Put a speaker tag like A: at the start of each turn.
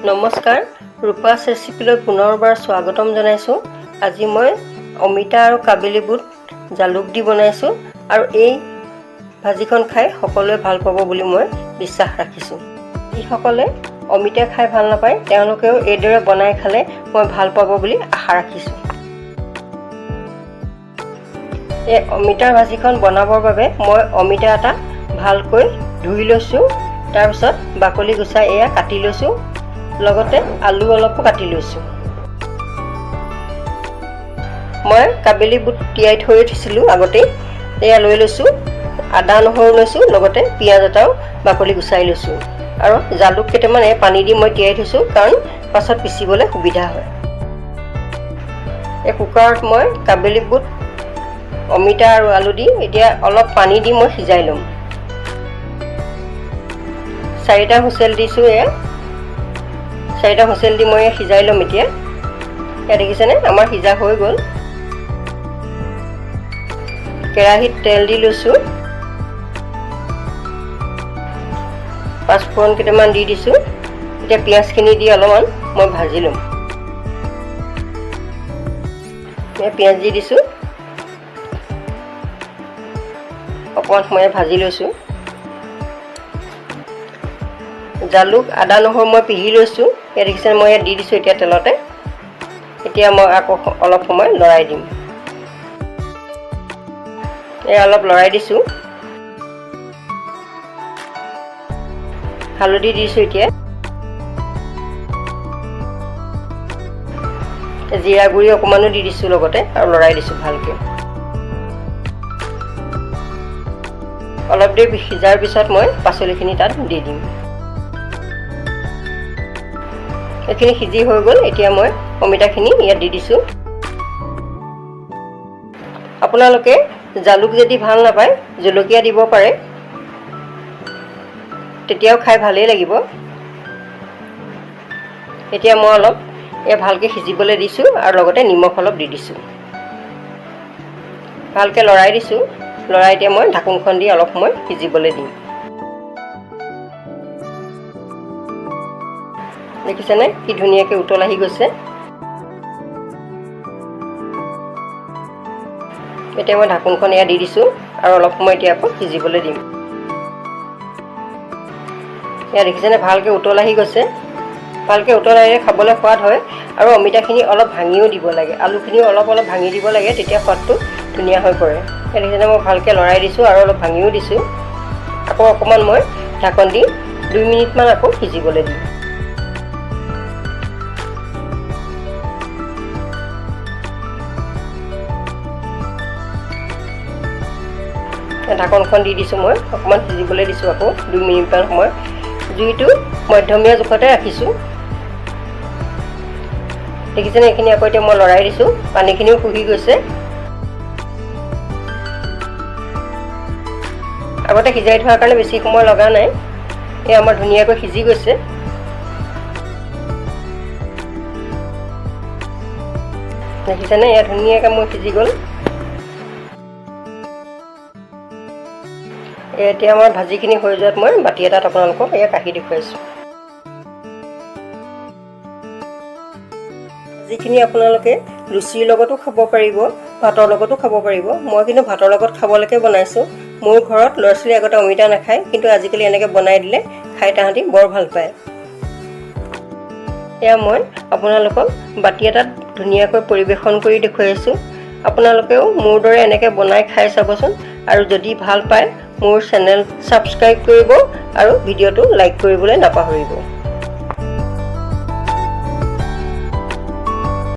A: নমস্কাৰ ৰূপাছ ৰেচিপিলৈ পুনৰবাৰ স্বাগতম জনাইছোঁ। আজি মই অমিতা আৰু কাবেলি বুট জালুক দি বনাইছোঁ আৰু এই ভাজিখন খাই সকলোৱে ভাল পাব বুলি মই বিশ্বাস ৰাখিছোঁ। যিসকলে অমিতা খাই ভাল নাপায় তেওঁলোকেও এইদৰে বনাই খালে মই ভাল পাব বুলি আশা ৰাখিছোঁ। এই অমিতাৰ ভাজিখন বনাবৰ বাবে মই অমিতা এটা ভালকৈ ধুই লৈছোঁ। তাৰপিছত বাকলি গুচাই এয়া কাটি লৈছোঁ। লগতে আলু অলপো কাটি লৈছোঁ। মই কাবেলি বুট তিয়াই থৈ থৈছিলোঁ আগতেই, এয়া লৈ লৈছোঁ। আদা নহৰু লৈছোঁ, লগতে পিঁয়াজ এটাও বাকলি গুচাই লৈছোঁ আৰু জালুক কেইটামান পানী দি মই তিয়াই থৈছোঁ, কাৰণ পাছত পিচিবলৈ সুবিধা হয়। এই কুকাৰত মই কাবেলি বুট, অমিতা আৰু আলু দি এতিয়া অলপ পানী দি মই সিজাই ল'ম। 4টা হুইচেল দিছোঁ। এয়া 4টা হুইচেল দি মই সিজাই ল'ম। এতিয়া ইয়াত দেখিছেনে আমাৰ সিজা হৈ গ'ল। কেৰাহীত তেল দি লৈছোঁ। পাঁচফোৰণ কেইটামান দি দিছোঁ। এতিয়া পিঁয়াজখিনি দি অলপমান মই ভাজি ল'ম। পিঁয়াজ দি দিছোঁ, অকণমান সময় ভাজি লৈছোঁ। জালুক আদা নহৰু মই পিহি লৈছোঁ। ইয়াত দেখিছেনে মই ইয়াত দি দিছোঁ এতিয়া তেলতে। এতিয়া মই আকৌ অলপ সময় লৰাই দিম। অলপ লৰাই দিছোঁ। হালধি দিছোঁ। এতিয়া জিৰা গুড়ি অকণমানো দি দিছোঁ লগতে আৰু লৰাই দিছোঁ ভালকৈ। অলপ দেৰি সিজাৰ পিছত মই পাচলিখিনি তাত দি দিম। এইখিনি সিজি হৈ গ'ল। এতিয়া মই অমিতাখিনি ইয়াত দি দিছোঁ। আপোনালোকে জালুক যদি ভাল নাপায় জলকীয়া দিব পাৰে, তেতিয়াও খাই ভালেই লাগিব। এতিয়া মই অলপ ভালকৈ সিজিবলৈ দিছোঁ আৰু লগতে নিমখ অলপ দি দিছোঁ। ভালকৈ লৰাই দিছোঁ। লৰাই এতিয়া মই ঢাকোনখন দি অলপ সময় সিজিবলৈ দিম। দেখিছেনে কি ধুনীয়াকৈ উতল আহি গৈছে। এতিয়া মই ঢাকোনখন দি দিছোঁ আৰু অলপ সময় এতিয়া আকৌ সিজিবলৈ দিম। দেখিছেনে ভালকৈ উতল আহি গৈছে। ভালকৈ উতল আহিলে খাবলৈ সোৱাদ হয় আৰু অমিতাখিনি অলপ ভাঙিও দিব লাগে, আলুখিনিও অলপ অলপ ভাঙি দিব লাগে, তেতিয়া সোৱাদটো ধুনীয়া হৈ পৰে। দেখিছেনে মই ভালকৈ লৰাই দিছোঁ আৰু অলপ ভাঙিও দিছোঁ। আকৌ অকণমান মই ঢাকন দি 2 মিনিটমান আকৌ সিজিবলৈ দিম। ঢাকনখন দি দিছোঁ। মই অকণমান সিজিবলৈ দিছোঁ আকৌ 2 মিনিটমান সময়। জুইটো মধ্যমীয়া জোখতে ৰাখিছোঁ। দেখিছেনে এইখিনি আকৌ এতিয়া মই লৰাই দিছোঁ। পানীখিনিও শুহি গৈছে। আগতে সিজাই থোৱাৰ কাৰণে বেছি সময় লগা নাই। আমাৰ ধুনীয়াকৈ সিজি গৈছে। দেখিছেনে ধুনীয়াকৈ মোৰ সিজি গ'ল। এতিয়া আমাৰ ভাজিখিনি হৈ যোৱাত মই বাতি এটাত আপোনালোকক কাঢ়ি দেখুৱাইছোঁ। ভাজিখিনি আপোনালোকে লুচিৰ লগতো খাব পাৰিব, ভাতৰ লগতো খাব পাৰিব। মই কিন্তু ভাতৰ লগত খাবলৈকে বনাইছোঁ। মোৰ ঘৰত ল'ৰা ছোৱালী আগতে অমিতা নাখায়, কিন্তু আজিকালি এনেকৈ বনাই দিলে খাই তাহাঁতি বৰ ভাল পায়। এয়া মই আপোনালোকক বাতি এটাত ধুনীয়াকৈ পৰিৱেশন কৰি দেখুৱাইছোঁ। আপোনালোকেও মোৰ দৰে এনেকৈ বনাই খাই চাবচোন আৰু যদি ভাল পায় মোৰ চেনেল ছাবস্ক্ৰাইব কৰিব আৰু ভিডিঅ'টো লাইক কৰিবলৈ নাপাহৰিব।